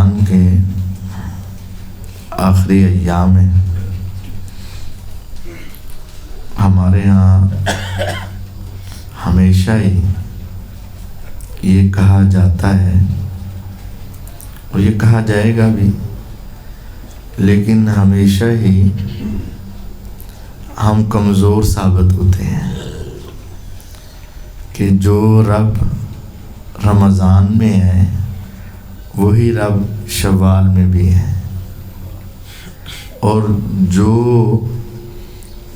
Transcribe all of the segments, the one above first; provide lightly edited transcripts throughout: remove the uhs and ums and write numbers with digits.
رمضان کے آخری ایام میں ہمارے ہاں ہمیشہ ہی یہ کہا جاتا ہے اور یہ کہا جائے گا بھی، لیکن ہمیشہ ہی ہم کمزور ثابت ہوتے ہیں کہ جو رب رمضان میں ہے وہی رب شوال میں بھی ہے، اور جو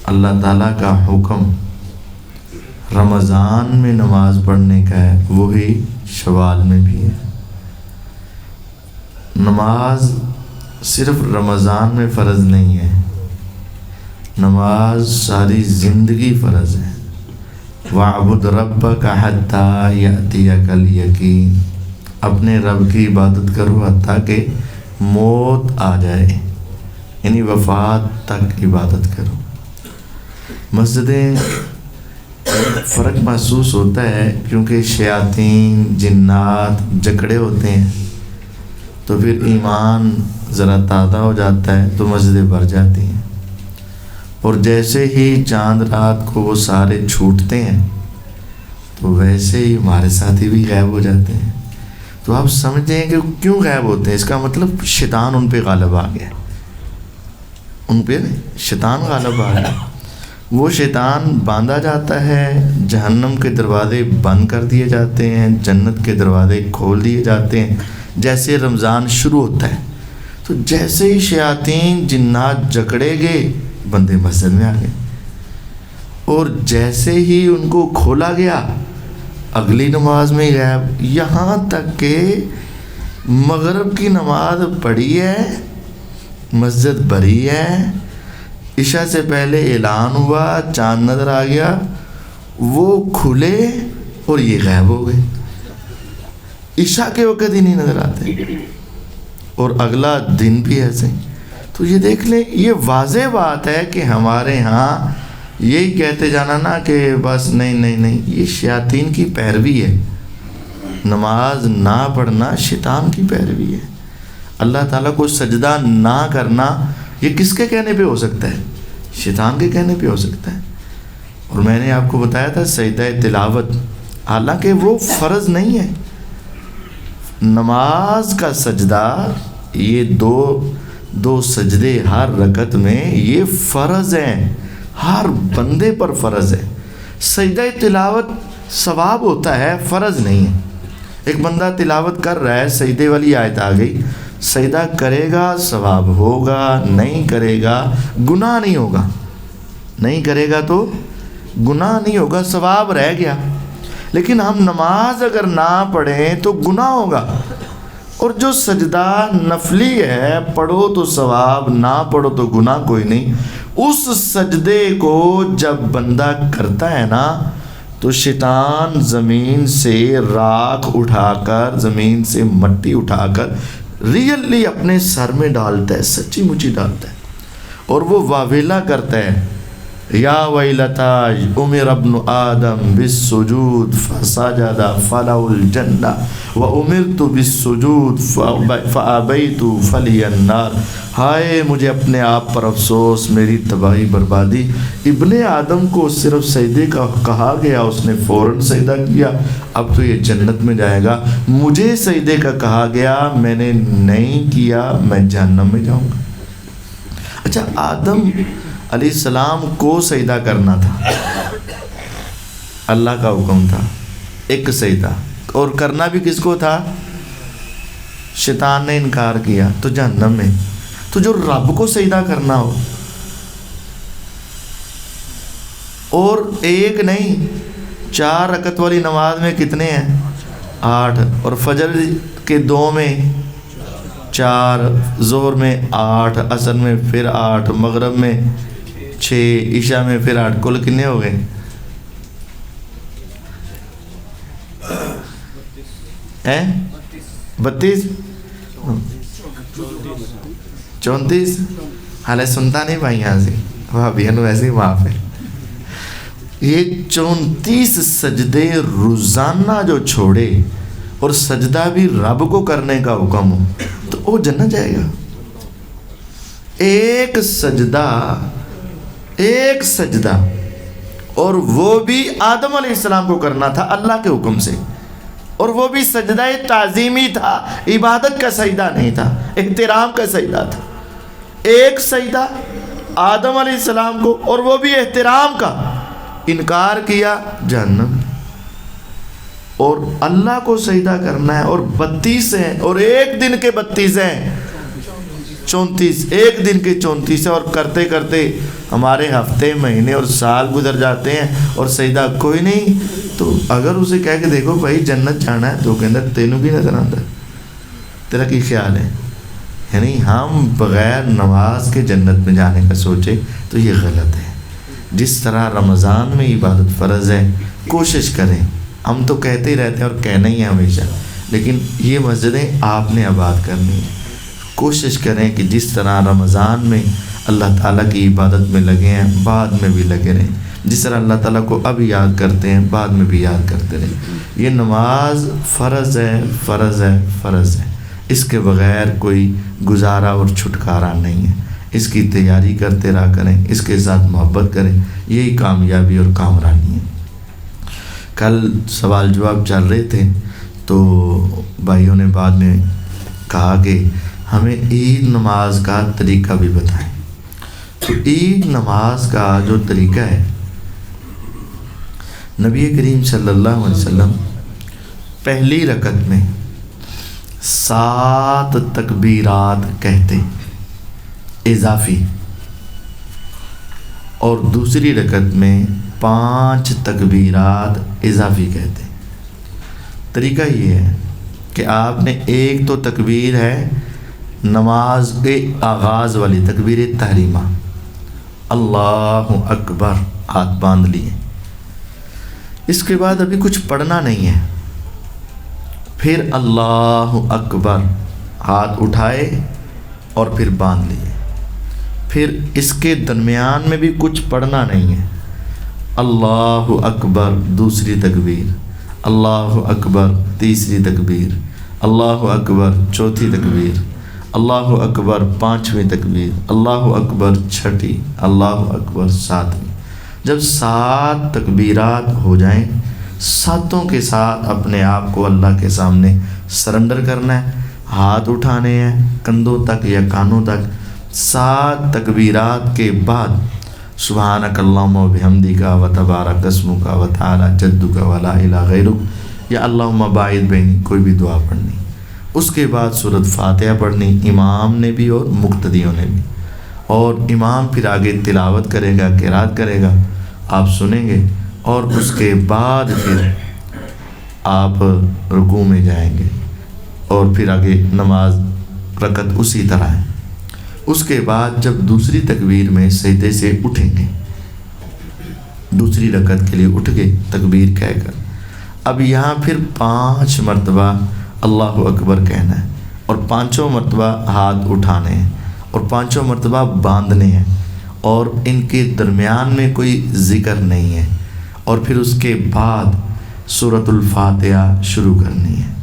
اللہ تعالیٰ کا حکم رمضان میں نماز پڑھنے کا ہے وہی شوال میں بھی ہے۔ نماز صرف رمضان میں فرض نہیں ہے، نماز ساری زندگی فرض ہے۔ وَاعْبُدْ رَبَّكَ حَتَّى يَأْتِيَكَ الْيَقِينُ، اپنے رب کی عبادت کرو حتیٰ کہ موت آ جائے، یعنی وفات تک عبادت کرو۔ مسجدیں فرق محسوس ہوتا ہے کیونکہ شیاطین جنات جکڑے ہوتے ہیں، تو پھر ایمان ذرا تازہ ہو جاتا ہے تو مسجدیں بھر جاتی ہیں، اور جیسے ہی چاند رات کو وہ سارے چھوٹتے ہیں تو ویسے ہی ہمارے ساتھی بھی غائب ہو جاتے ہیں۔ تو آپ سمجھیں کہ کیوں غائب ہوتے ہیں؟ اس کا مطلب شیطان ان پہ غالب آ گیا، ان پہ شیطان غالب آ گیا۔ وہ شیطان باندھا جاتا ہے، جہنم کے دروازے بند کر دیے جاتے ہیں، جنت کے دروازے کھول دیے جاتے ہیں جیسے رمضان شروع ہوتا ہے۔ تو جیسے ہی شیاطین جنات جکڑے گئے بندے مسجد میں آ گئے، اور جیسے ہی ان کو کھولا گیا اگلی نماز میں غائب، یہاں تک کہ مغرب کی نماز پڑھی ہے، مسجد بھری ہے، عشاء سے پہلے اعلان ہوا، چاند نظر آ گیا، وہ کھلے اور یہ غائب ہو گئے، عشاء کے وقت ہی نہیں نظر آتے، اور اگلا دن بھی ایسے۔ تو یہ دیکھ لیں، یہ واضح بات ہے کہ ہمارے ہاں یہی کہتے جانا نا کہ بس نہیں، یہ شیاطین کی پیروی ہے، نماز نہ پڑھنا شیطان کی پیروی ہے۔ اللہ تعالیٰ کو سجدہ نہ کرنا یہ کس کے کہنے پہ ہو سکتا ہے؟ شیطان کے کہنے پہ ہو سکتا ہے۔ اور میں نے آپ کو بتایا تھا سجدہ تلاوت، حالانکہ وہ فرض نہیں ہے، نماز کا سجدہ، یہ دو سجدے ہر رکعت میں یہ فرض ہیں، ہر بندے پر فرض ہے۔ سجدہ تلاوت ثواب ہوتا ہے، فرض نہیں ہے۔ ایک بندہ تلاوت کر رہا ہے، سجدے والی آیت آ گئی، سجدہ کرے گا ثواب ہوگا، نہیں کرے گا گناہ نہیں ہوگا، نہیں کرے گا تو گناہ نہیں ہوگا، ثواب رہ گیا۔ لیکن ہم نماز اگر نہ پڑھیں تو گناہ ہوگا، اور جو سجدہ نفلی ہے، پڑھو تو ثواب، نہ پڑھو تو گناہ کوئی نہیں۔ اس سجدے کو جب بندہ کرتا ہے نا تو شیطان زمین سے راکھ اٹھا کر، زمین سے مٹی اٹھا کر ریئلی اپنے سر میں ڈالتا ہے، سچی مچی ڈالتا ہے، اور وہ واویلا کرتا ہے، یا ویلتا امر ابن آدم بالسجود فسجد فله الجنہ وامرت بالسجود فابیت فلی النار۔ ہائے مجھے اپنے آپ پر افسوس، میری تباہی بربادی، ابن آدم کو صرف سجدے کا کہا گیا، اس نے فوراً سجدہ کیا، اب تو یہ جنت میں جائے گا، مجھے سجدے کا کہا گیا، میں نے نہیں کیا، میں جہنم میں جاؤں گا۔ اچھا، آدم علیہ السلام کو سجدہ کرنا تھا، اللہ کا حکم تھا ایک سجدہ، اور کرنا بھی کس کو تھا؟ شیطان نے انکار کیا تو جہنم میں۔ تو جو رب کو سجدہ کرنا ہو، اور ایک نہیں 4 رکعت والی نماز میں کتنے ہیں؟ 8، اور فجر کے 2 میں 4، ظہر میں 8، عصر میں پھر 8، مغرب میں 6، عشاء میں پھر 8، کل کتنے ہو گئے؟ 32 34۔ حالے سنتا نہیں بھائی یہاں سے، وہاں بھی ویسے ہی معاف ہے۔ یہ 34 سجدے روزانہ جو چھوڑے، اور سجدہ بھی رب کو کرنے کا حکم ہو، تو وہ جنت جائے گا. ایک سجدہ اور وہ بھی آدم علیہ السلام کو کرنا تھا اللہ کے حکم سے, اور وہ بھی سجدہ تعظیمی تھا, عبادت کا سجدہ نہیں تھا, احترام کا سجدہ تھا. ایک سجدہ آدم علیہ السلام کو, اور وہ بھی احترام کا, انکار کیا جہنم. اور اللہ کو سجدہ کرنا ہے, اور 32 ہیں, اور ایک دن کے 32 ہیں, 34, ایک دن کے 34 ہیں, اور کرتے کرتے ہمارے ہفتے مہینے اور سال گزر جاتے ہیں اور سجدہ کوئی نہیں. تو اگر اسے کہہ کے دیکھو بھائی جنت جانا ہے, تو کہ اندر تینوں بھی نظر آتا ہے, تیرا کی خیال ہے؟ یعنی ہم بغیر نماز کے جنت میں جانے کا سوچے تو یہ غلط ہے. جس طرح رمضان میں عبادت فرض ہے, کوشش کریں. ہم تو کہتے ہی رہتے ہیں اور کہنا ہی ہے ہمیشہ, لیکن یہ مسجدیں آپ نے آباد کرنی ہیں. کوشش کریں کہ جس طرح رمضان میں اللہ تعالیٰ کی عبادت میں لگے ہیں, بعد میں بھی لگے رہیں. جس طرح اللہ تعالیٰ کو اب یاد کرتے ہیں, بعد میں بھی یاد کرتے رہیں. یہ نماز فرض ہے, فرض ہے, فرض ہے. اس کے بغیر کوئی گزارا اور چھٹکارا نہیں ہے. اس کی تیاری کرتے رہا کریں, اس کے ساتھ محبت کریں, یہی کامیابی اور کامرانی ہے. کل سوال جواب چل رہے تھے تو بھائیوں نے بعد میں کہا کہ ہمیں عید نماز کا طریقہ بھی بتائیں. تو عید نماز کا جو طریقہ ہے, نبی کریم صلی اللہ علیہ وسلم پہلی رکعت میں 7 تکبیرات کہتے اضافی, اور دوسری رکعت میں 5 تکبیرات اضافی کہتے. طریقہ یہ ہے کہ آپ نے ایک تو تکبیر ہے نماز کے آغاز والی, تکبیر تحریمہ, اللہ اکبر, ہاتھ باندھ لیے. اس کے بعد ابھی کچھ پڑھنا نہیں ہے. پھر اللہ اکبر, ہاتھ اٹھائے اور پھر باندھ لیے. پھر اس کے درمیان میں بھی کچھ پڑھنا نہیں ہے. اللہ اکبر دوسری تکبیر, اللہ اکبر تیسری تکبیر, اللہ اکبر چوتھی تکبیر, اللہ اکبر پانچویں تکبیر, اللہ اکبر چھٹی, اللہ اکبر ساتویں. جب 7 تکبیرات ہو جائیں, ساتوں کے ساتھ اپنے آپ کو اللہ کے سامنے سرنڈر کرنا ہے. ہاتھ اٹھانے ہیں کندھوں تک یا کانوں تک. 7 تکبیرات کے بعد سبحانک اللہم و بحمدک و تبارک اسمک و تعالی جدک و لا الہ غیرک یا اللہم باعث بینی, کوئی بھی دعا پڑھنی. اس کے بعد سورۃ فاتحہ پڑھنی, امام نے بھی اور مقتدیوں نے بھی. اور امام پھر آگے تلاوت کرے گا, قرات کرے گا, آپ سنیں گے, اور اس کے بعد پھر آپ رکوع میں جائیں گے, اور پھر آگے نماز رکعت اسی طرح ہے. اس کے بعد جب دوسری تکبیر میں سجدے سے اٹھیں گے, دوسری رکعت کے لیے اٹھ گئے تکبیر کہہ کر, اب یہاں پھر 5 مرتبہ اللہ اکبر کہنا ہے, اور 5 مرتبہ ہاتھ اٹھانے ہیں, اور 5 مرتبہ باندھنے ہیں, اور ان کے درمیان میں کوئی ذکر نہیں ہے. اور پھر اس کے بعد سورۃ الفاتحہ شروع کرنی ہے.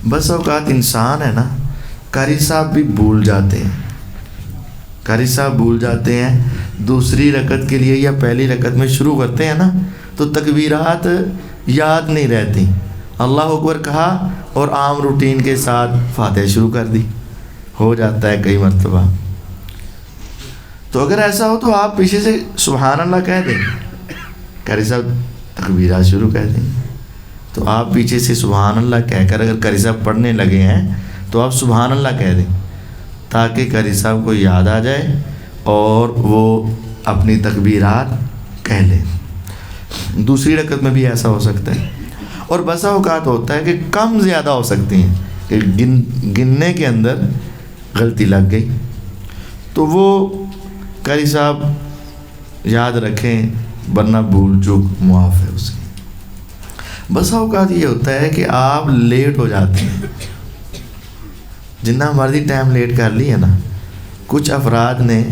بس اوقات انسان ہے نا, قاری صاحب بھی بھول جاتے ہیں, قاری صاحب بھول جاتے ہیں. دوسری رکعت کے لیے یا پہلی رکعت میں شروع کرتے ہیں نا, تو تکبیرات یاد نہیں رہتی. اللہ اکبر کہا اور عام روٹین کے ساتھ فاتحہ شروع کر دی, ہو جاتا ہے کئی مرتبہ. تو اگر ایسا ہو تو آپ پیچھے سے سبحان اللہ کہہ دیں, قاری صاحب تکبیرات شروع کر دیں, تو آپ پیچھے سے سبحان اللہ کہہ کر اگر قاری صاحب پڑھنے لگے ہیں تو آپ سبحان اللہ کہہ دیں, تاکہ قاری صاحب کو یاد آ جائے اور وہ اپنی تکبیرات کہہ لیں. دوسری رکعت میں بھی ایسا ہو سکتا ہے. اور بسا اوقات ہوتا ہے کہ کم زیادہ ہو سکتی ہیں, کہ گننے کے اندر غلطی لگ گئی, تو وہ قاری صاحب یاد رکھیں, ورنہ بھول چوک معاف ہے اس کی. بسا اوقات یہ ہوتا ہے کہ آپ لیٹ ہو جاتے ہیں, جتنا مرضی ٹائم لیٹ کر لی ہے نا. کچھ افراد نے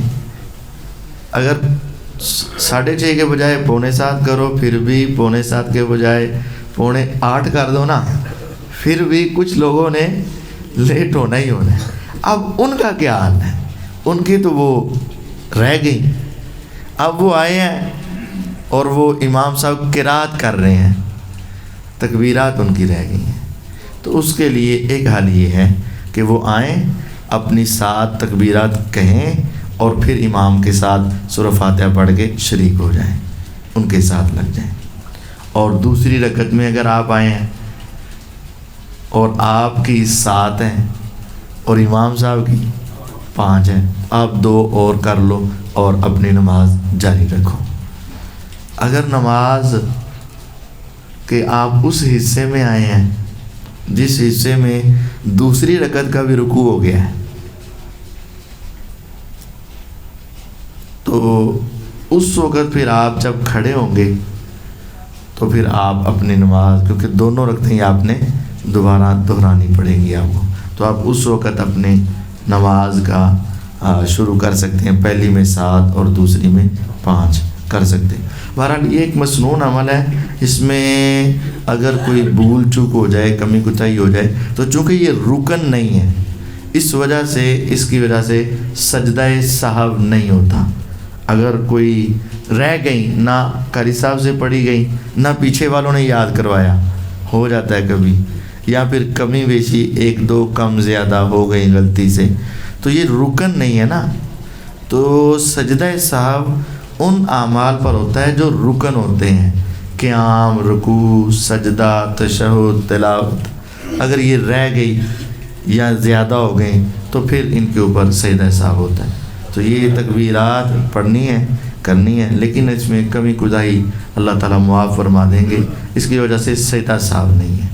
اگر 6:30 کے بجائے 7:45 کرو, پھر بھی 7:45 کے بجائے 7:45 کر دو نا, پھر بھی کچھ لوگوں نے لیٹ ہونا ہی ہونا ہے. اب ان کا کیا حال ہے؟ ان کی تو وہ رہ گئی. اب وہ آئے ہیں اور وہ امام صاحب قرات کر رہے ہیں، تکبیرات ان کی رہ گئی ہیں. تو اس کے لیے ایک حل یہ ہے کہ وہ آئیں، اپنی 7 تکبیرات کہیں اور پھر امام کے ساتھ سورہ فاتحہ پڑھ کے شریک ہو جائیں، ان کے ساتھ لگ جائیں. اور دوسری رکعت میں اگر آپ آئے ہیں اور آپ کی 7 ہیں اور امام صاحب کی 5 ہیں، آپ 2 اور کر لو اور اپنی نماز جاری رکھو. اگر نماز کہ آپ اس حصے میں آئے ہیں جس حصے میں دوسری رکعت کا بھی رکوع ہو گیا ہے، تو اس وقت پھر آپ جب کھڑے ہوں گے تو پھر آپ اپنی نماز، کیونکہ دونوں رکعتیں آپ نے دوبارہ دہرانی پڑیں گی آپ کو، تو آپ اس وقت اپنی نماز کا شروع کر سکتے ہیں. پہلی میں 7 اور دوسری میں 5 کر سکتے ہیں. بہرحال یہ ایک مسنون عمل ہے، اس میں اگر کوئی بھول چوک ہو جائے، کمی کوتاہی ہو جائے، تو چونکہ یہ رکن نہیں ہے اس وجہ سے، اس کی وجہ سے سجدہ سہو نہیں ہوتا. اگر کوئی رہ گئی، نہ قاری صاحب سے پڑھی گئی، نہ پیچھے والوں نے یاد کروایا، ہو جاتا ہے کبھی، یا پھر کمی بیشی 1-2 کم زیادہ ہو گئی غلطی سے، تو یہ رکن نہیں ہے نا. تو سجدہ سہو ان اعمال پر ہوتا ہے جو رکن ہوتے ہیں، قیام، رکوع، سجدہ، تشہد، تلاوت. اگر یہ رہ گئی یا زیادہ ہو گئیں تو پھر ان کے اوپر سجدہ سہو ہوتا ہے. تو یہ تکبیرات پڑھنی ہے، کرنی ہے، لیکن اس میں کمی کوتاہی اللہ تعالیٰ معاف فرما دیں گے، اس کی وجہ سے سجدہ سہو نہیں ہے.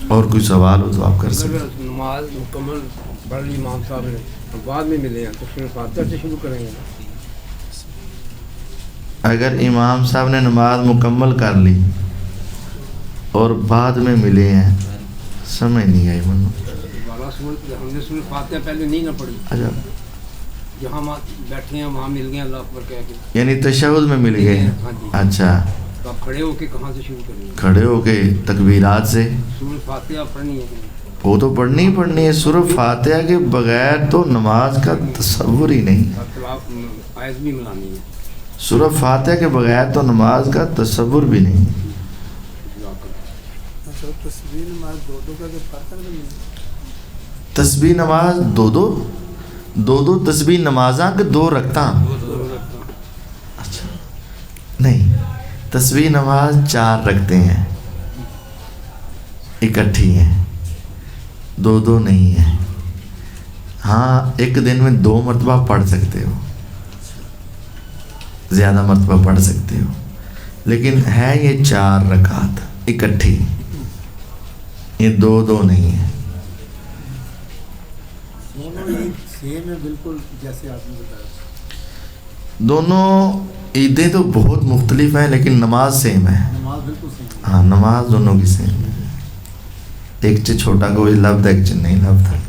اور کوئی سوال ہو تو آپ کر سکتے ہیں. نماز مکمل پڑھ لی امام صاحب نے، بعد میں ملے ہیں تو پھر فاتحہ سے شروع کریں گے. اگر امام صاحب نے نماز مکمل کر لی اور بعد میں ملے ہیں، سمجھ نہیں آئی منو. ہم نے سورۃ فاتحہ پہلے نہیں نہ پڑھی، اچھا، جہاں بیٹھے ہیں وہاں مل گئے اللہ اکبر کہہ کے، یعنی تشہد میں مل گئے. اچھا، تو آپ کھڑے ہو کے کہاں سے شروع کریں گے؟ کھڑے ہو کے تکبیرات سے. سورۃ فاتحہ پڑھنی ہے. وہ تو پڑھنی ہی پڑھنی ہے. سورۃ فاتحہ کے بغیر تو نماز کا تصور ہی نہیں. آیت بھی ملانی ہے. سورۃ فاتحہ کے بغیر تو نماز کا تصور بھی نہیں. تسبیح نماز دو تسبیح نمازاں کے 2 رکعتاں. اچھا نہیں، تسبیح نماز 4 رکھتے ہیں، اکٹھی ہیں، 2 نہیں ہیں. ہاں ایک دن میں 2 مرتبہ پڑھ سکتے ہو، زیادہ مرتبہ پڑھ سکتے ہو، لیکن ہے یہ 4 رکعت اکٹھی، یہ 2 نہیں ہیں. بالکل جیسے آپ نے بتایا، دونوں عیدیں تو بہت مختلف ہیں لیکن نماز سیم ہے. نماز بالکل سیم. ہاں نماز دونوں کی سیم ہے. ایک چ چھوٹا کوئی لفظ ہے، ایک چ نہیں لفظ ہے.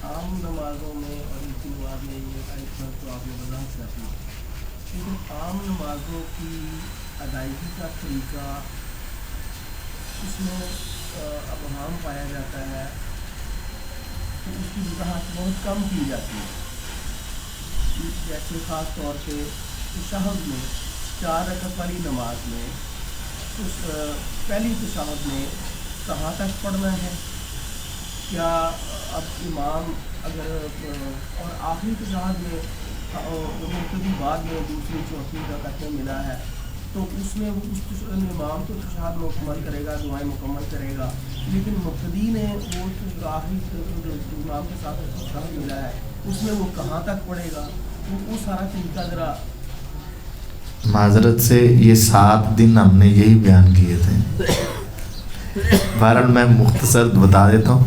عام نمازوں میں اور ان کی نماز میں یہ تو آپ نے وضاحت کر دی، لیکن عام نمازوں کی ادائیگی کا طریقہ اس میں ابہام پایا جاتا ہے کہ اس کی وضاحت بہت کم کی جاتی ہے. جیسے خاص طور پہ تشہد میں 4 رکعت والی نماز میں اس پہلی تشہد میں کہاں تک پڑھنا ہے، کیا اب امام اگر اور آخری تشہد میں مقتدی بعد میں دوسری چوتھی رکعت میں ملا ہے تو اس میں اس امام تو تشہد مکمل کرے گا، دعائیں مکمل کرے گا، لیکن مقتدی نے وہ آخری امام کے ساتھ تشہد ملا ہے اس میں وہ کہاں تک پڑھے گا، وہ سارا طریقہ ذرا. معذرت سے یہ 7 دن ہم نے یہی بیان کیے تھے. بہرحال میں مختصر بتا دیتا ہوں،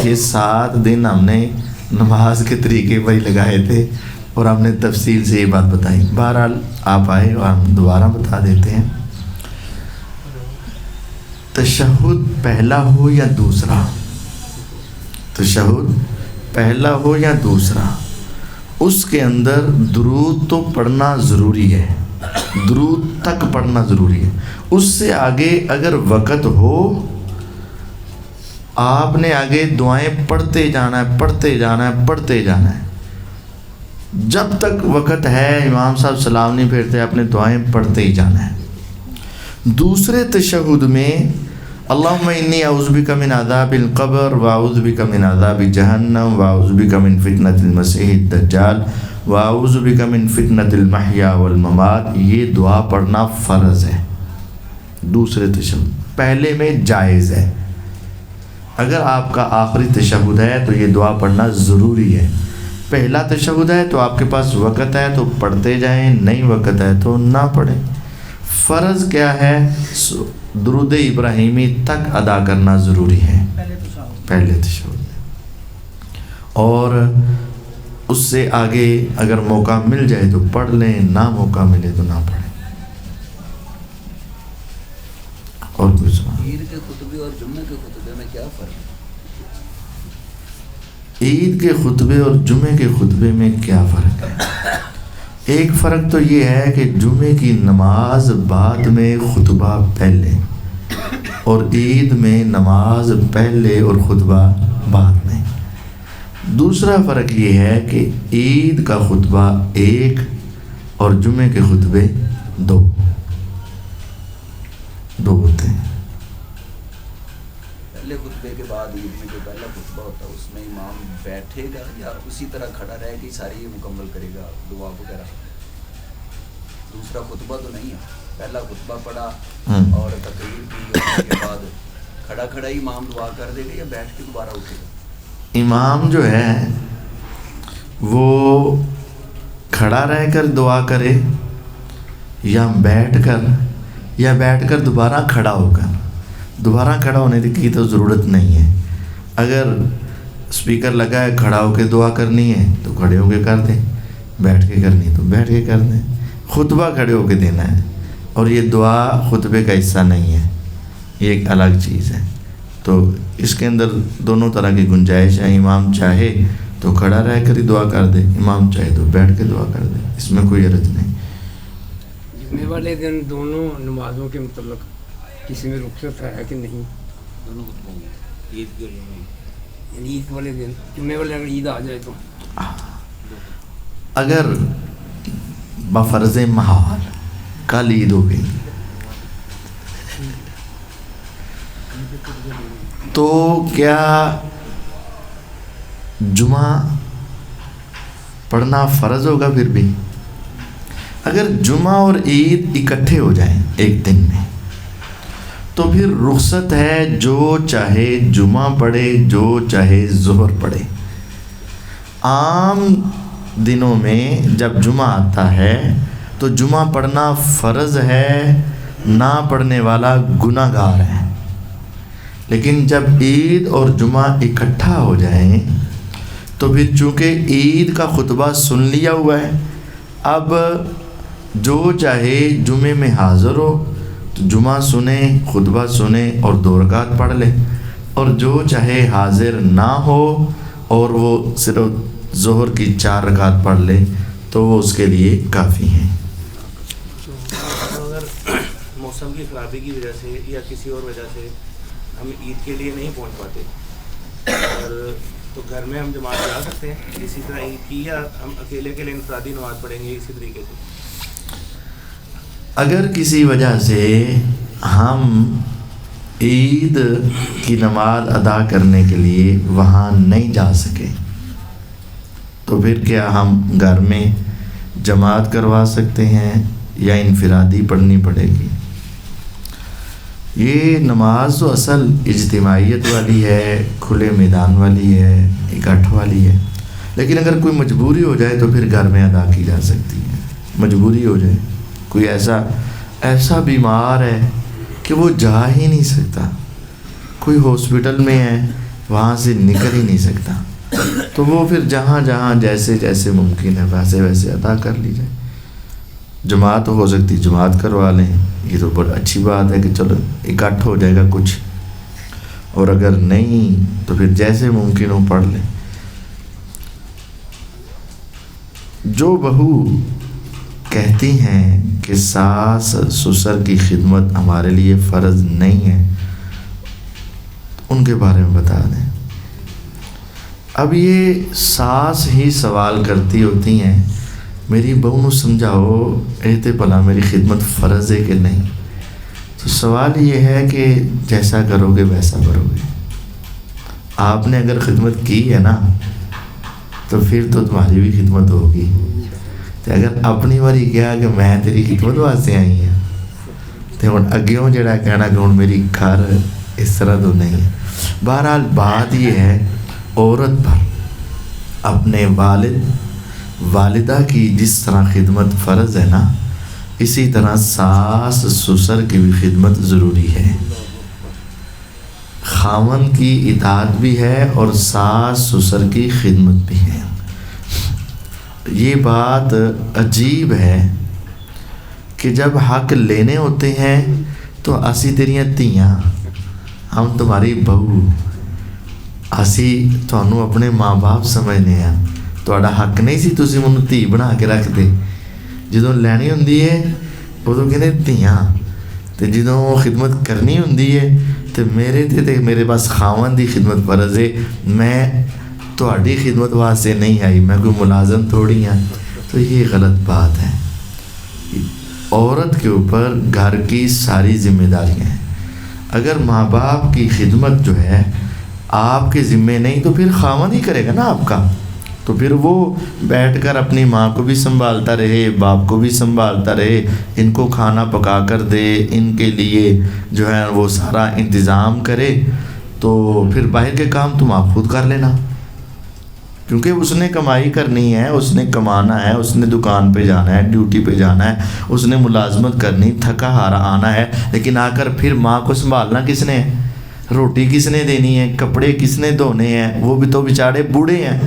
یہ 7 دن ہم نے نماز کے طریقے پر ہی لگائے تھے اور ہم نے تفصیل سے یہ بات بتائی. بہرحال آپ آئے اور ہم دوبارہ بتا دیتے ہیں. تشہد پہلا ہو یا دوسرا، تشہد پہلا ہو یا دوسرا، اس کے اندر درود تو پڑھنا ضروری ہے. درود تک پڑھنا ضروری ہے. اس سے آگے اگر وقت ہو آپ نے آگے دعائیں پڑھتے جانا ہے پڑھتے جانا ہے پڑھتے جانا ہے. جب تک وقت ہے امام صاحب سلام نہیں پھیرتے آپ نے دعائیں پڑھتے ہی جانا ہے. دوسرے تشہد میں اللہم انی اعوذ بک من عذاب القبر واعوذ بک من عذاب جہنم واعوذ بک من فتنۃ المسیح الدجال واعوذ بک من فتنۃ المحیا والممات، یہ دعا پڑھنا فرض ہے. دوسرے تشہد پہلے میں جائز ہے. اگر آپ کا آخری تشہد ہے تو یہ دعا پڑھنا ضروری ہے. پہلا تشہد ہے تو آپ کے پاس وقت ہے تو پڑھتے جائیں، نہیں وقت ہے تو نہ پڑھیں. فرض کیا ہے؟ درود ابراہیمی تک ادا کرنا ضروری ہے پہلے تشہد میں، اور اس سے آگے اگر موقع مل جائے تو پڑھ لیں، نہ موقع ملے تو نہ پڑھیں. اور کچھ عید کے خطبے اور جمعے کے خطبے میں کیا فرق ہے؟ عید کے خطبے اور جمعے کے خطبے میں کیا فرق ہے؟ ایک فرق تو یہ ہے کہ جمعے کی نماز بعد میں خطبہ پہلے، اور عید میں نماز پہلے اور خطبہ بعد میں. دوسرا فرق یہ ہے کہ عید کا خطبہ ایک اور جمعے کے خطبے دو ہوتے ہیں. پہلے خطبے کے بعد عید میں جو پہلا خطبہ ہوتا ہے اس میں امام بیٹھے گا یا اسی طرح کھڑا رہے گا ساری یہ مکمل کرے گا دعا وغیرہ؟ دوسرا خطبہ تو نہیں ہے، پہلا خطبہ پڑھا اور تقریر کی، اس کے بعد کھڑا کھڑا ہی امام دعا کر دے گا یا بیٹھ کے دوبارہ اٹھے گا؟ امام جو ہے وہ کھڑا رہ کر دعا کرے یا بیٹھ کر دوبارہ کھڑا ہو کر. دوبارہ کھڑا ہونے کی تو ضرورت نہیں ہے. اگر اسپیکر لگا ہے کھڑا ہو کے دعا کرنی ہے تو کھڑے ہو کے کر دیں، بیٹھ کے کرنی تو بیٹھ کے کر دیں. خطبہ کھڑے ہو کے دینا ہے، اور یہ دعا خطبے کا حصہ نہیں ہے، یہ ایک الگ چیز ہے. تو اس کے اندر دونوں طرح کی گنجائش ہے. امام چاہے تو کھڑا رہ کر ہی دعا کر دے، امام چاہے تو بیٹھ کے دعا کر دے، اس میں کوئی حرج نہیں. جمعے والے دن دونوں نمازوں کے متعلق کسی میں رخصت ہے کہ نہیں؟ دونوں خطبوں میں عید کے یعنی عید والے دن جمعے والے اگر عید آ جائے تو اگر بفرض محال کل عید ہو گئی تو کیا جمعہ پڑھنا فرض ہوگا؟ پھر بھی اگر جمعہ اور عید اکٹھے ہو جائیں ایک دن میں تو پھر رخصت ہے، جو چاہے جمعہ پڑھے جو چاہے ظہر پڑھے. عام دنوں میں جب جمعہ آتا ہے تو جمعہ پڑھنا فرض ہے، نہ پڑھنے والا گناہ گار ہے. لیکن جب عید اور جمعہ اکٹھا ہو جائیں تو پھر چونکہ عید کا خطبہ سن لیا ہوا ہے، اب جو چاہے جمعے میں حاضر ہو تو جمعہ سنے، خطبہ سنے اور 2 رکعت پڑھ لے، اور جو چاہے حاضر نہ ہو اور وہ صرف ظہر کی 4 رکعت پڑھ لے تو وہ اس کے لیے کافی ہیں. اگر موسم کی خرابی کی وجہ سے یا کسی اور وجہ سے ہم عید کے لیے نہیں پہنچ پاتے اور تو گھر میں ہم جماعت لا سکتے ہیں اسی طرح عید کی، یا ہم اکیلے کے لیے انفرادی نماز پڑھیں گے اسی طریقے سے؟ اگر کسی وجہ سے ہم عید کی نماز ادا کرنے کے لیے وہاں نہیں جا سکے تو پھر کیا ہم گھر میں جماعت کروا سکتے ہیں یا انفرادی پڑھنی پڑے گی؟ یہ نماز تو اصل اجتماعیت والی ہے، کھلے میدان والی ہے، اکٹھ والی ہے. لیکن اگر کوئی مجبوری ہو جائے تو پھر گھر میں ادا کی جا سکتی ہے. مجبوری ہو جائے، کوئی ایسا بیمار ہے کہ وہ جا ہی نہیں سکتا، کوئی ہاسپٹل میں ہے وہاں سے نکل ہی نہیں سکتا، تو وہ پھر جہاں جیسے جیسے ممکن ہے ویسے ادا کر لی جائے. جماعت ہو سکتی جماعت کروا لیں، یہ تو بڑی اچھی بات ہے کہ چلو اکٹھ ہو جائے گا کچھ، اور اگر نہیں تو پھر جیسے ممکن ہو پڑھ لیں. جو بہو کہتی ہیں کہ ساس سسر کی خدمت ہمارے لیے فرض نہیں ہے، ان کے بارے میں بتا دیں۔ اب یہ ساس ہی سوال کرتی ہوتی ہیں میری بہو نو سمجھاؤ اے بھلا میری خدمت فرض ہے کہ نہیں، تو سوال یہ ہے کہ جیسا کرو گے ویسا کرو گے۔ آپ نے اگر خدمت کی ہے نا تو پھر تو تمہاری بھی خدمت ہوگی، تو اگر اپنی باری کیا کہ میں تیری خدمت واسطے آئی ہوں تو ہوں اگیوں جڑا کہنا کہ ہوں میری گھر اس طرح تو نہیں ہے۔ بہرحال بات یہ ہے عورت پر اپنے والدہ کی جس طرح خدمت فرض ہے نا، اسی طرح ساس سسر کی بھی خدمت ضروری ہے۔ خاوند کی اطاعت بھی ہے اور ساس سسر کی خدمت بھی ہے۔ یہ بات عجیب ہے کہ جب حق لینے ہوتے ہیں تو اسی تیریاں دھیاں، ہم تمہاری بہو، اسی تھانوں اپنے ماں باپ سمجھنے ہیں، تہاڈا حق نہیں سی تسی مینوں دھی بنا کے رکھ دے، جدوں لینی ہوندی ہے ادوں کہندے دھیاں، تے جدوں خدمت کرنی ہوندی ہے تے میرے پاس خاوند دی خدمت فرض ہے، میں تہاڈی خدمت واسطے نہیں آئی، میں کوئی ملازم تھوڑی ہوں۔ تو یہ غلط بات ہے۔ عورت کے اوپر گھر کی ساری ذمہ داریاں ہیں۔ اگر ماں باپ کی خدمت جو ہے آپ کے ذمے نہیں تو پھر خاوند ہی کرے گا نا آپ کا، تو پھر وہ بیٹھ کر اپنی ماں کو بھی سنبھالتا رہے، باپ کو بھی سنبھالتا رہے، ان کو کھانا پکا کر دے، ان کے لیے جو ہے وہ سارا انتظام کرے، تو پھر باہر کے کام تم آپ خود کر لینا، کیونکہ اس نے کمائی کرنی ہے، اس نے کمانا ہے، اس نے دکان پہ جانا ہے، ڈیوٹی پہ جانا ہے، اس نے ملازمت کرنی، تھکا ہارا آنا ہے، لیکن آ کر پھر ماں کو سنبھالنا کس نے ہے؟ روٹی کس نے دینی ہے؟ کپڑے کس نے دھونے ہیں؟ وہ بھی تو بیچارے بوڑھے ہیں،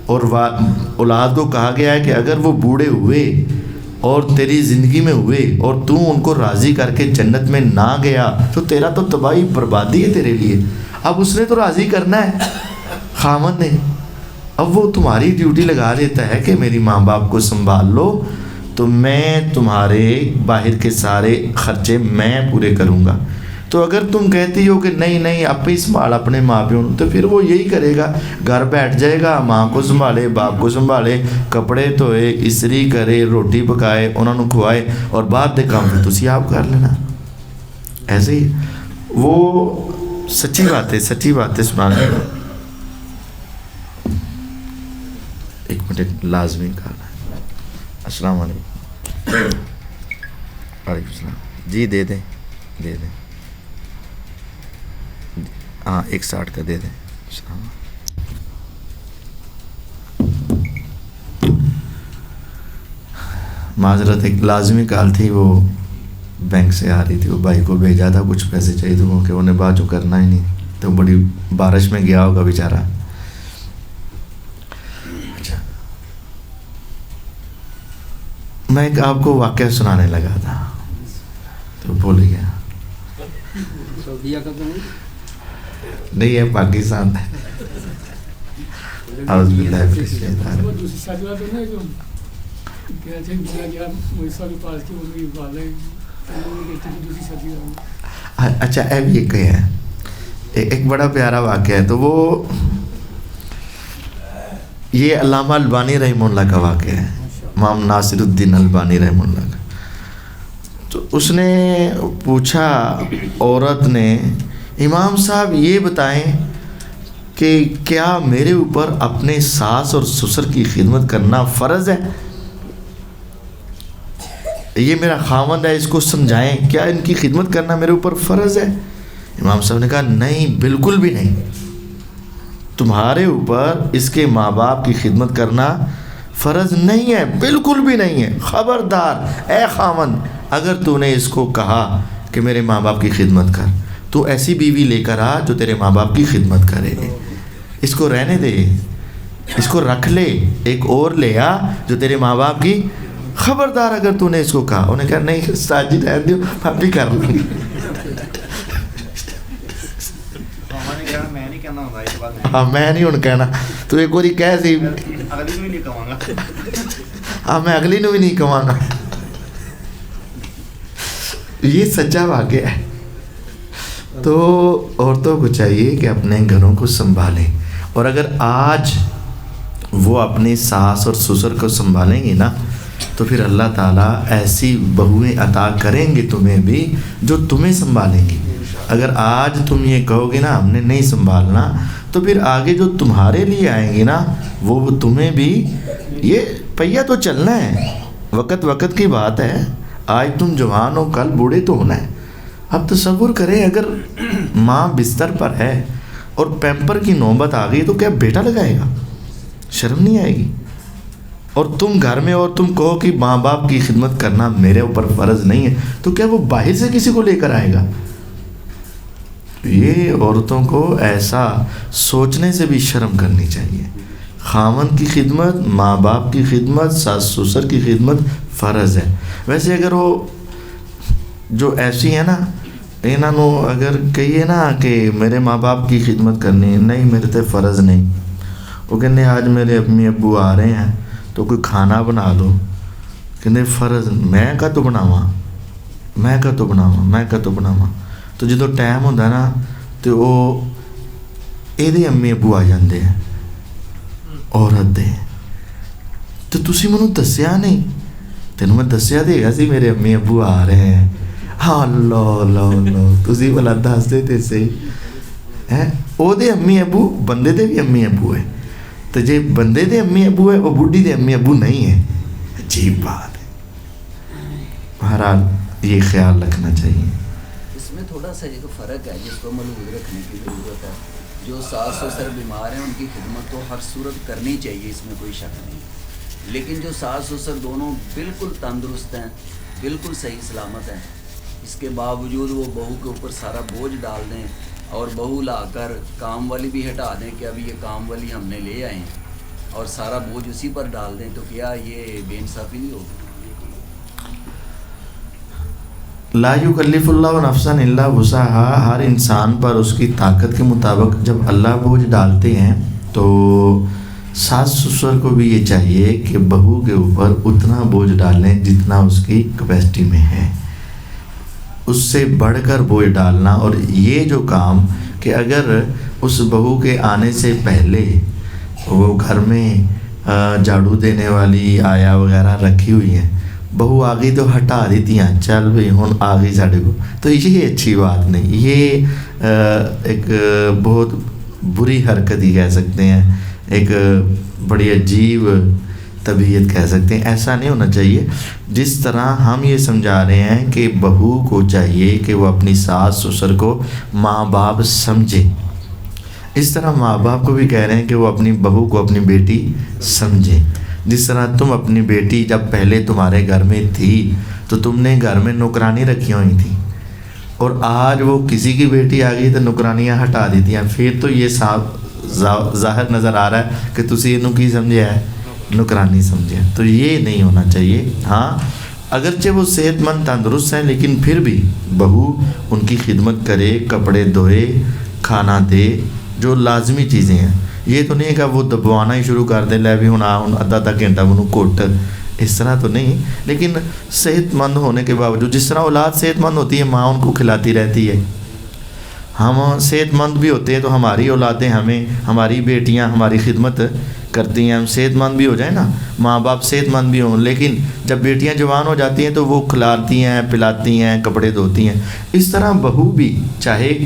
اور اولاد کو کہا گیا ہے کہ اگر وہ بوڑھے ہوئے اور تیری زندگی میں ہوئے اور تو ان کو راضی کر کے جنت میں نہ گیا تو تیرا تو تباہی بربادی ہے تیرے لیے۔ اب اس نے تو راضی کرنا ہے خاوند نے، اب وہ تمہاری ڈیوٹی لگا دیتا ہے کہ میری ماں باپ کو سنبھال لو، تو میں تمہارے باہر کے سارے خرچے میں پورے کروں گا۔ تو اگر تم کہتی ہو کہ نہیں آپ ہی سنبھال اپنے ماں پیوں، تو پھر وہ یہی کرے گا، گھر بیٹھ جائے گا، ماں کو سنبھالے، باپ کو سنبھالے، کپڑے دھوئے، استری کرے، روٹی پکائے، انہوں نے کھوائے، اور بعد دے کام پھر تسی آپ کر لینا۔ ایسے ہی وہ سچی باتیں سنانے گا۔ ایک منٹ لازمی کہنا ہے۔ السلام علیکم۔ وعلیکم السلام۔ جی دے دیں ہاں 160 کا دے دیں۔ معذرت، ایک لازمی کال تھی، وہ بینک سے آ رہی تھی، وہ بھائی کو بھیجا تھا، کچھ پیسے چاہیے تھے کہ انہیں بعد جو کرنا ہی نہیں، تو بڑی بارش میں گیا ہوگا بیچارہ۔ اچھا، میں ایک آپ کو واقعہ سنانے لگا تھا تو بھول گیا۔ نہیں ہے، پاکستان ہے۔ اعوذ باللہ من الشیطان الرجیم۔ اچھا اب یہ کہ ہے ایک بڑا پیارا واقعہ ہے، تو وہ یہ علامہ البانی رحمہ اللہ کا واقعہ ہے، امام ناصر الدین البانی رحمہ اللہ کا۔ تو اس نے پوچھا عورت نے، امام صاحب یہ بتائیں کہ کیا میرے اوپر اپنے ساس اور سسر کی خدمت کرنا فرض ہے؟ یہ میرا خاوند ہے، اس کو سمجھائیں، کیا ان کی خدمت کرنا میرے اوپر فرض ہے؟ امام صاحب نے کہا نہیں، بالکل بھی نہیں، تمہارے اوپر اس کے ماں باپ کی خدمت کرنا فرض نہیں ہے، بالکل بھی نہیں ہے۔ خبردار اے خاوند، اگر تو نے اس کو کہا کہ میرے ماں باپ کی خدمت کر، تو ایسی بیوی لے کر آ جو تیرے ماں باپ کی خدمت کرے، اس کو رہنے دے، اس کو رکھ لے، ایک اور لے آ جو تیرے ماں باپ کی۔ خبردار اگر تو نے اس کو کہا، انہیں کہا نہیں استاد جی رہنے دیو، ہم بھی کر لیں گے۔ ہاں میں نہیں ہوں کہنا، تو ایک باری کہہ سی، ہاں میں اگلی نو بھی نہیں کہوں گا۔ یہ سچا واقعہ ہے. تو عورتوں کو چاہیے کہ اپنے گھروں کو سنبھالیں، اور اگر آج وہ اپنی ساس اور سسر کو سنبھالیں گی نا تو پھر اللہ تعالیٰ ایسی بہویں عطا کریں گے تمہیں بھی جو تمہیں سنبھالیں گی. اگر آج تم یہ کہو گے نا ہم نے نہیں سنبھالنا تو پھر آگے جو تمہارے لیے آئیں گی نا وہ تمہیں بھی، یہ پہیا تو چلنا ہے، وقت کی بات ہے. آج تم جوان ہو کل بوڑھے تو ہونا ہے. اب تصور کریں اگر ماں بستر پر ہے اور پیمپر کی نوبت آ گئی تو کیا بیٹا لگائے گا؟ شرم نہیں آئے گی؟ اور تم گھر میں اور تم کہو کہ ماں باپ کی خدمت کرنا میرے اوپر فرض نہیں ہے، تو کیا وہ باہر سے کسی کو لے کر آئے گا؟ یہ عورتوں کو ایسا سوچنے سے بھی شرم کرنی چاہیے. خاوند کی خدمت، ماں باپ کی خدمت، ساس سسر کی خدمت فرض ہے. ویسے اگر وہ جو ایسی ہے نا انہوں نے اگر کہیے نا کہ میرے ماں باپ کی خدمت کرنی نہیں میرے تے فرض نہیں، وہ کہنے آج میرے امی ابو آ رہے ہیں تو کوئی کھانا بنا دو، کہنے فرض میں کا تو بناواں تو جدو ٹائم ہوتا نا تو وہ یہ امی ابو آ جاندے ہیں عورت دے. تو تسی منو دسیا نہیں، تینوں میں دسیا دے گا سی میرے امی ابو آ رہے ہیں. ہاں لو تسی بلا دس دے تے صحیح ہے. او دے امی ابو بندے دے بھی امی ابو ہے، تو جے بندے دے امی ابو ہے وہ بڈھی دے امی ابو نہیں ہے. عجیب بات ہے. بہرحال یہ خیال رکھنا چاہیے. اس میں تھوڑا سا ایک فرق ہے جس کو ملحوظ رکھنے کی ضرورت ہے. جو ساس سسر بیمار ہیں ان کی خدمت تو ہر صورت کرنی چاہیے، اس میں کوئی شک نہیں. لیکن جو ساس سسر دونوں بالکل تندرست ہیں، بالکل صحیح سلامت ہیں، اس کے باوجود وہ بہو کے اوپر سارا بوجھ ڈال دیں اور بہو لا کر کام والی بھی ہٹا دیں کہ اب یہ کام والی ہم نے لے آئے ہیں اور سارا بوجھ اسی پر ڈال دیں، تو کیا یہ بے انصافی نہیں ہوگی؟ لا یکلف اللہ نفسا الا وسعها. ہر انسان پر اس کی طاقت کے مطابق جب اللہ بوجھ ڈالتے ہیں تو ساس سسر کو بھی یہ چاہیے کہ بہو کے اوپر اتنا بوجھ ڈالیں جتنا اس کی کیپیسٹی میں ہے. اس سے بڑھ کر بوجھ ڈالنا، اور یہ جو کام کہ اگر اس بہو کے آنے سے پہلے وہ گھر میں جھاڑو دینے والی آیا وغیرہ رکھی ہوئی ہیں، بہو آ گئی تو ہٹا دیتی ہیں، چل بھئی ہن آ گئی ساڑھے کو، تو یہ اچھی بات نہیں. یہ ایک بہت بری حرکت ہی کہہ سکتے ہیں، ایک بڑی عجیب طبیعت کہہ سکتے ہیں. ایسا نہیں ہونا چاہیے. جس طرح ہم یہ سمجھا رہے ہیں کہ بہو کو چاہیے کہ وہ اپنی ساس سسر کو ماں باپ سمجھے، اس طرح ماں باپ کو بھی کہہ رہے ہیں کہ وہ اپنی بہو کو اپنی بیٹی سمجھے. جس طرح تم اپنی بیٹی جب پہلے تمہارے گھر میں تھی تو تم نے گھر میں نوکرانی رکھی ہوئی تھی، اور آج وہ کسی کی بیٹی آ گئی تو نوکرانیاں ہٹا دیتی ہیں، پھر تو یہ صاف ظاہر نظر آ رہا ہے کہ تسی انہوں کی سمجھے ہے، نوکرانی سمجھے. تو یہ نہیں ہونا چاہیے. ہاں اگرچہ وہ صحت مند تندرست ہیں لیکن پھر بھی بہو ان کی خدمت کرے، کپڑے دھوئے، کھانا دے، جو لازمی چیزیں ہیں. یہ تو نہیں کہ وہ دبوانا ہی شروع کر دے، لے بھی ہوں آدھا گھنٹہ انہوں کوٹ، اس طرح تو نہیں. لیکن صحت مند ہونے کے باوجود جس طرح اولاد صحت مند ہوتی ہے ماں ان کو کھلاتی رہتی ہے، ہم صحت مند بھی ہوتے ہیں تو ہماری اولادیں ہمیں، ہماری بیٹیاں ہماری خدمت کرتی ہیں. ہم صحت مند بھی ہو جائیں نا، ماں باپ صحت مند بھی ہوں، لیکن جب بیٹیاں جوان ہو جاتی ہیں تو وہ کھلاتی ہیں، پلاتی ہیں، کپڑے دھوتی ہیں. اس طرح بہو بھی چاہے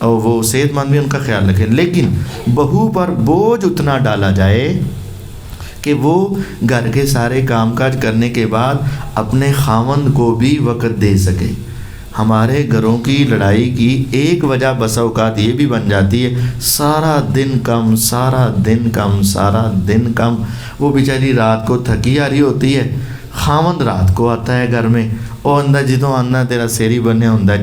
وہ صحت مند بھی ان کا خیال رکھیں، لیکن بہو پر بوجھ اتنا ڈالا جائے کہ وہ گھر کے سارے کام کاج کرنے کے بعد اپنے خاوند کو بھی وقت دے سکے. ہمارے گھروں کی لڑائی کی ایک وجہ بسا اوقات یہ بھی بن جاتی ہے سارا دن کم. وہ بیچاری رات کو تھکی آ رہی ہوتی ہے، خاوند رات کو آتا ہے گھر میں، اور اندر جدوں آنا تیرا سیری بنیا ہوندا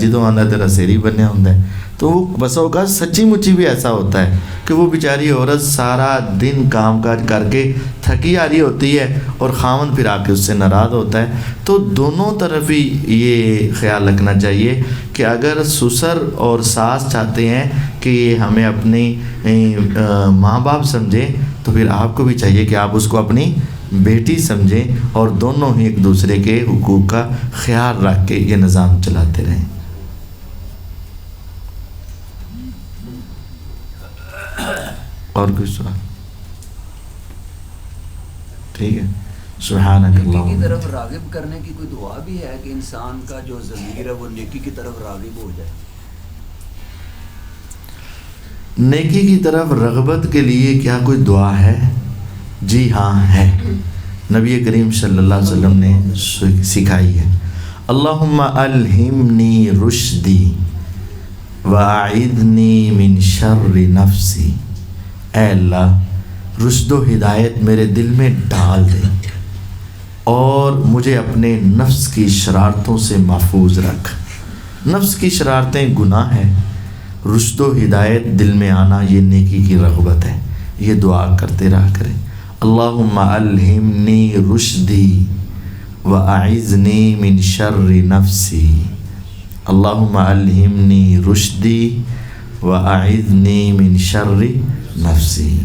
ہے، تو وہ بسا اوقات سچی مچی بھی ایسا ہوتا ہے کہ وہ بیچاری عورت سارا دن کام کاج کر کے تھکی آ رہی ہوتی ہے اور خاوند پھر آ کے اس سے ناراض ہوتا ہے. تو دونوں طرف ہی یہ خیال رکھنا چاہیے کہ اگر سسر اور ساس چاہتے ہیں کہ یہ ہمیں اپنی ماں باپ سمجھیں تو پھر آپ کو بھی چاہیے کہ آپ اس کو اپنی بیٹی سمجھیں اور دونوں ہی ایک دوسرے کے حقوق کا خیال رکھ کے یہ نظام چلاتے رہیں۔ اور کچھ سوال؟ ٹھیک ہے، سبحانک نیکی کی اللہم۔ طرف راغب کرنے کی کوئی دعا بھی ہے کہ انسان کا جو ضمیر ہے وہ نیکی کی طرف راغب ہو جائے؟ نیکی کی طرف رغبت کے لیے کیا کوئی دعا ہے؟ جی ہاں ہے، نبی کریم صلی اللہ علیہ وسلم نے سکھائی ہے۔ اللہم الہمنی رشدی واعذنی من شر نفسی، اے اللہ رشد و ہدایت میرے دل میں ڈال دے اور مجھے اپنے نفس کی شرارتوں سے محفوظ رکھ۔ نفس کی شرارتیں گناہ ہے، رشد و ہدایت دل میں آنا یہ نیکی کی رغبت ہے، یہ دعا کرتے رہا کریں۔ اللہم الہمنی رشدی واعذنی من شر نفسی، اللہم الہمنی رشدی واعذنی من شر نفسی۔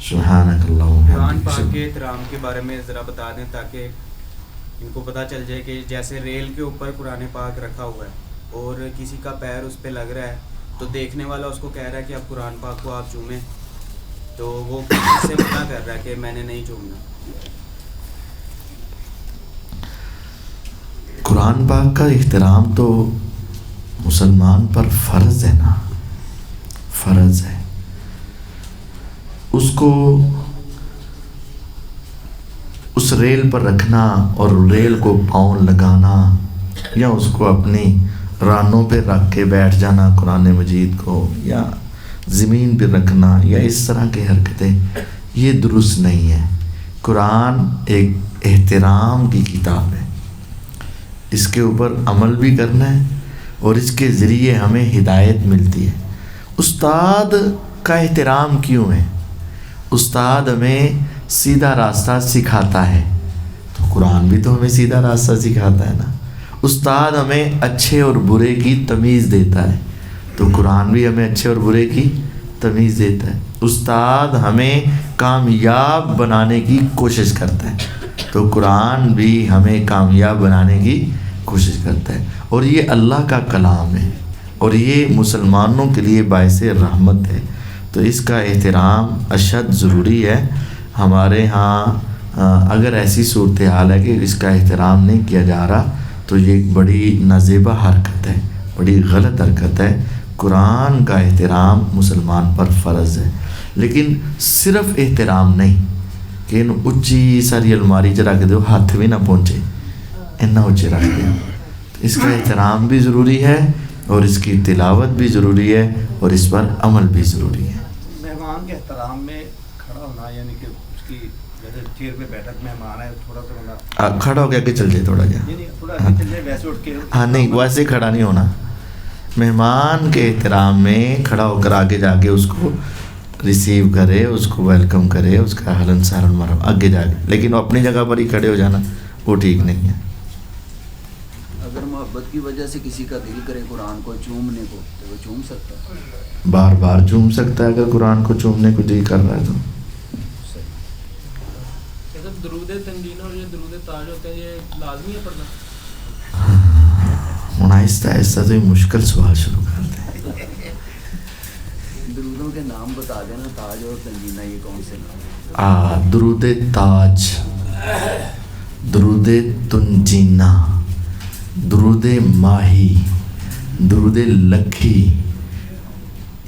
سبحانک اللہم قرآن پاک کے احترام کے بارے میں ذرا بتا دیں تاکہ ان کو پتہ چل جائے کہ جیسے ریل کے اوپر قرآن پاک رکھا ہوا ہے اور کسی کا پیر اس پہ لگ رہا ہے تو دیکھنے والا اس کو کہہ رہا ہے کہ اب قرآن پاک کو آپ چومیں، تو وہ اس سے منع کر رہا ہے کہ میں نے نہیں چومنا۔ قرآن پاک کا احترام تو مسلمان پر فرض ہے نا، فرض ہے۔ اس کو اس ریل پر رکھنا اور ریل کو پاؤں لگانا یا اس کو اپنی رانوں پہ رکھ کے بیٹھ جانا قرآن مجید کو، یا زمین پہ رکھنا، یا اس طرح کی حرکتیں، یہ درست نہیں ہے۔ قرآن ایک احترام کی کتاب ہے، اس کے اوپر عمل بھی کرنا ہے اور اس کے ذریعے ہمیں ہدایت ملتی ہے۔ استاد کا احترام کیوں ہے؟ استاد ہمیں سیدھا راستہ سکھاتا ہے، تو قرآن بھی تو ہمیں سیدھا راستہ سکھاتا ہے نا۔ استاد ہمیں اچھے اور برے کی تمیز دیتا ہے، تو قرآن بھی ہمیں اچھے اور برے کی تمیز دیتا ہے۔ استاد ہمیں کامیاب بنانے کی کوشش کرتا ہے، تو قرآن بھی ہمیں کامیاب بنانے کی کوشش کرتا ہے، اور یہ اللہ کا کلام ہے اور یہ مسلمانوں کے لیے باعث رحمت ہے، تو اس کا احترام اشد ضروری ہے۔ ہمارے ہاں اگر ایسی صورتحال ہے کہ اس کا احترام نہیں کیا جا رہا تو یہ ایک بڑی نازیبہ حرکت ہے، بڑی غلط حرکت ہے۔ قرآن کا احترام مسلمان پر فرض ہے، لیکن صرف احترام نہیں کہ ان اچھی ساری الماری چ رکھ دو، ہاتھ بھی نہ پہنچے، اتنا اونچے رکھ دو۔ اس کا احترام بھی ضروری ہے اور اس کی تلاوت بھی ضروری ہے اور اس پر عمل بھی ضروری ہے۔ مہمان کے احترام میں کھڑا ہونا، یعنی کہ اس کی جیسے چیئر پہ بیٹھا مہمان ہے تھوڑا سا کھڑا ہو کے آگے چل جائے تھوڑا جا، تھوڑا آگے چل جائے، ویسے اٹھ کے ہاں نہیں ویسے کھڑا نہیں ہونا۔ مہمان کے احترام میں کھڑا ہو کر آگے جا کے اس کو ریسیو کرے، اس کو ویلکم کرے، اس کا ہلن سہلن مارو آگے جا کے، لیکن وہ اپنی جگہ پر ہی کھڑے ہو جانا وہ ٹھیک نہیں ہے۔ اگر محبت کی وجہ سے کسی کا دل کرے قرآن کو چومنے کو تو وہ چوم سکتا ہے، بار بار چوم سکتا ہے اگر قرآن کو چومنے کو دل کر رہا ہے تو۔ درود تنگینہ اور یہ درود تاج ہوتے ہیں، یہ لازمی ہے پڑھنا؟ ہوں آہستہ آہستہ تو یہ مشکل سوال شروع کرتے ہیں۔ درودوں کے نام بتا دینا، تاج اور تنگینہ یہ کون سے نام ہیں؟ درود تاج، درود تنجینہ، درود ماہی، درود لکھی،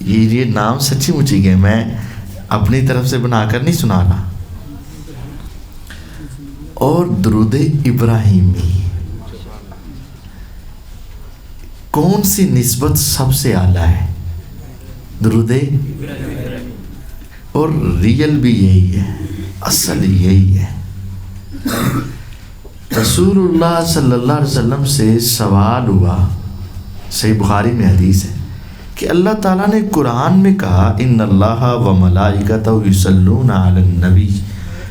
یہ نام سچی مچی گئے، میں اپنی طرف سے بنا کر نہیں سنا رہا۔ اور درود ابراہیمی، کون سی نسبت سب سے اعلیٰ ہے؟ درود، اور ریئل بھی یہی ہے، اصل یہی ہے۔ رسول اللہ صلی اللہ علیہ وسلم سے سوال ہوا، صحیح بخاری میں حدیث ہے کہ اللہ تعالیٰ نے قرآن میں کہا ان اللہ و ملائکتہ یصلون علی النبی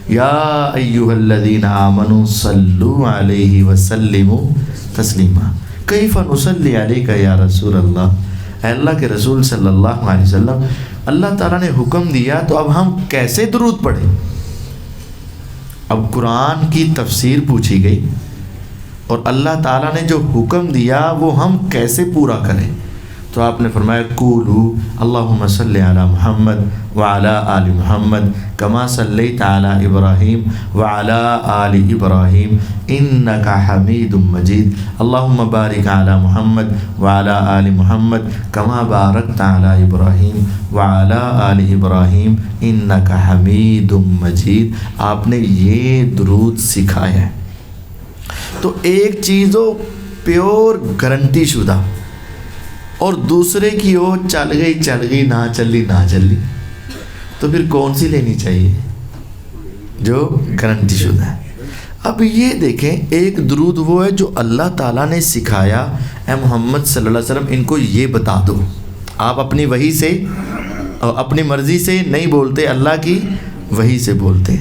یا ایھا الذین آمنوا صلوا علیہ وسلموا تسلیما کیف نصلی علیک یا رسول اللہ۔ اے اللہ کے رسول صلی اللہ علیہ وسلم، اللہ تعالیٰ نے حکم دیا تو اب ہم کیسے درود پڑھیں؟ اب قرآن کی تفسیر پوچھی گئی اور اللہ تعالیٰ نے جو حکم دیا وہ ہم کیسے پورا کریں؟ تو آپ نے فرمایا قولوا اللہم صلی علی محمد وعلی آل محمد کما صلیت علی ابراہیم وعلی آل ابراہیم انک حمید مجید اللہم بارک علی محمد وعلی آل محمد کما بارکت علی ابراہیم وعلی آل ابراہیم انک حمید مجید. آپ نے یہ درود سکھایا ہے. تو ایک چیز ہو پیور گارنٹی شدہ اور دوسرے کی ہو چل گئی نہ چلی, تو پھر کون سی لینی چاہیے؟ جو گارنٹی شدہ ہے. اب یہ دیکھیں ایک درود وہ ہے جو اللہ تعالیٰ نے سکھایا, اے محمد صلی اللہ علیہ وسلم ان کو یہ بتا دو. آپ اپنی وحی سے اپنی مرضی سے نہیں بولتے, اللہ کی وحی سے بولتے.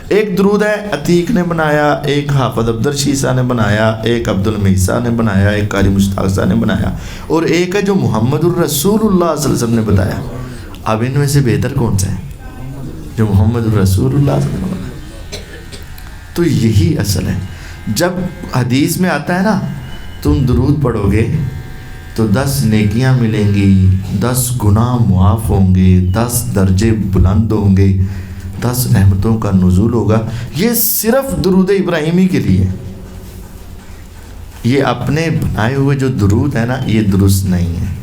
ایک درود ہے عتیق نے بنایا, ایک حافظ عبدالرشید صاحب نے بنایا, ایک عبدالحمید صاحب نے بنایا, ایک قاری مشتاق صاحب نے بنایا, اور ایک ہے جو محمد الرسول اللہ صلی اللہ علیہ وسلم نے بتایا. اب ان میں سے بہتر کون سا ہے؟ جو محمد الرسول اللہ صلی اللہ علیہ وسلم نے بتایا. تو یہی اصل ہے. جب حدیث میں آتا ہے نا تم درود پڑھو گے تو 10 نیکیاں ملیں گی, 10 گناہ معاف ہوں گے, 10 درجے بلند ہوں گے, 10 رحمتوں کا نزول ہوگا. یہ صرف درود ابراہیمی کے لیے. یہ اپنے بنائے ہوئے جو درود ہے نا یہ درست نہیں ہے,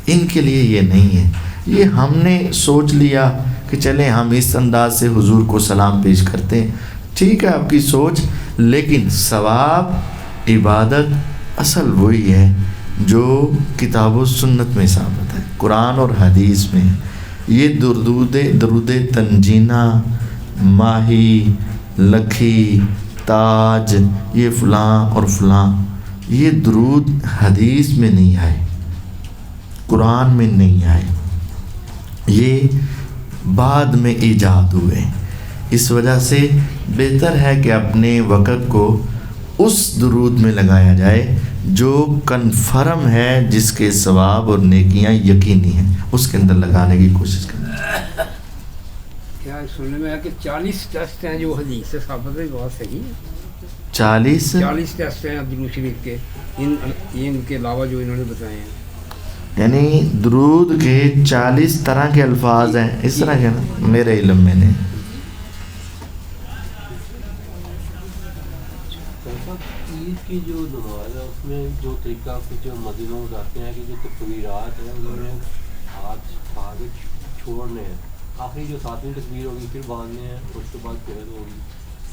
ان کے لیے یہ نہیں ہے. یہ ہم نے سوچ لیا کہ چلیں ہم اس انداز سے حضور کو سلام پیش کرتے ہیں. ٹھیک ہے آپ کی سوچ, لیکن ثواب عبادت اصل وہی ہے جو کتاب و سنت میں ثابت ہے, قرآن اور حدیث میں. یہ درود تنجینہ, ماہی, لکھی, تاج, یہ فلاں اور فلاں, یہ درود حدیث میں نہیں آئے, قرآن میں نہیں آئے, یہ بعد میں ایجاد ہوئے. اس وجہ سے بہتر ہے کہ اپنے وقت کو اس درود میں لگایا جائے جو کنفرم ہے, جس کے ثواب اور نیکیاں یقینی ہیں, اس کے اندر لگانے کی کوشش کریں. کیا سننے میں ہے کہ 40 ٹیسٹ ہیں جو حدیث سے ثابت ہے, بات صحیح ہے؟ 40 ٹیسٹ ہیں درود شریف کے, ان کے علاوہ جو انہوں نے بتائے ہیں. یعنی درود کے 40 طرح کے الفاظ ہیں, اس طرح کے نا میرے علم میں نہیں. عید کی جو نماز ہے اس میں جو طریقہ جو مدینوں بتاتے ہیں کہ جو تکبیرات ہیں ان میں ہاتھ آگے چھوڑنے ہیں, آخری جو 7ویں تکبیر ہوگی پھر باندھنے ہیں, اور اس کے بعد قرت ہوگی.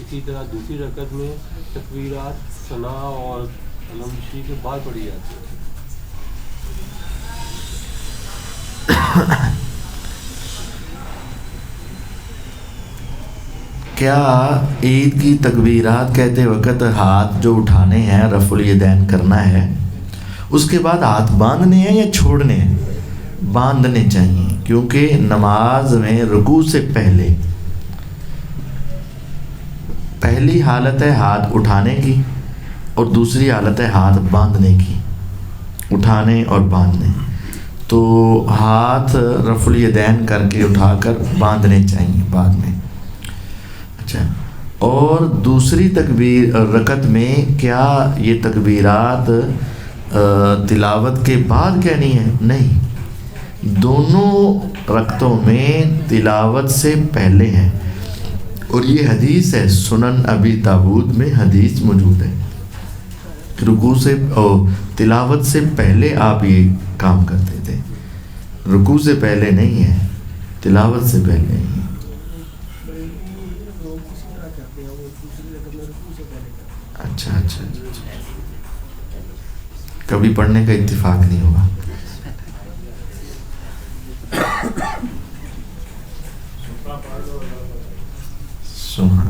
اسی طرح دوسری رکعت میں تکبیرات ثنا اور علم شریف کے بعد پڑھی جاتی ہے. کیا عید کی تکبیرات کہتے وقت ہاتھ جو اٹھانے ہیں رفع الیدین کرنا ہے, اس کے بعد ہاتھ باندھنے ہیں یا چھوڑنے ہیں؟ باندھنے چاہیے, کیونکہ نماز میں رکوع سے پہلی حالت ہے ہاتھ اٹھانے کی اور دوسری حالت ہے ہاتھ باندھنے کی, اٹھانے اور باندھنے. تو ہاتھ رفع الیدین کر کے اٹھا کر باندھنے چاہیے بعد میں. اچھا, اور دوسری تکبیر رکعت میں کیا یہ تکبیرات تلاوت کے بعد کہنی ہے؟ نہیں, دونوں رکعتوں میں تلاوت سے پہلے ہیں. اور یہ حدیث ہے, سنن ابی داود میں حدیث موجود ہے, رکوع سے اور تلاوت سے پہلے آپ یہ کام کرتے تھے. رکوع سے پہلے نہیں ہے, تلاوت سے پہلے نہیں ہے. اچھا, کبھی پڑھنے کا اتفاق نہیں ہوا. سبحان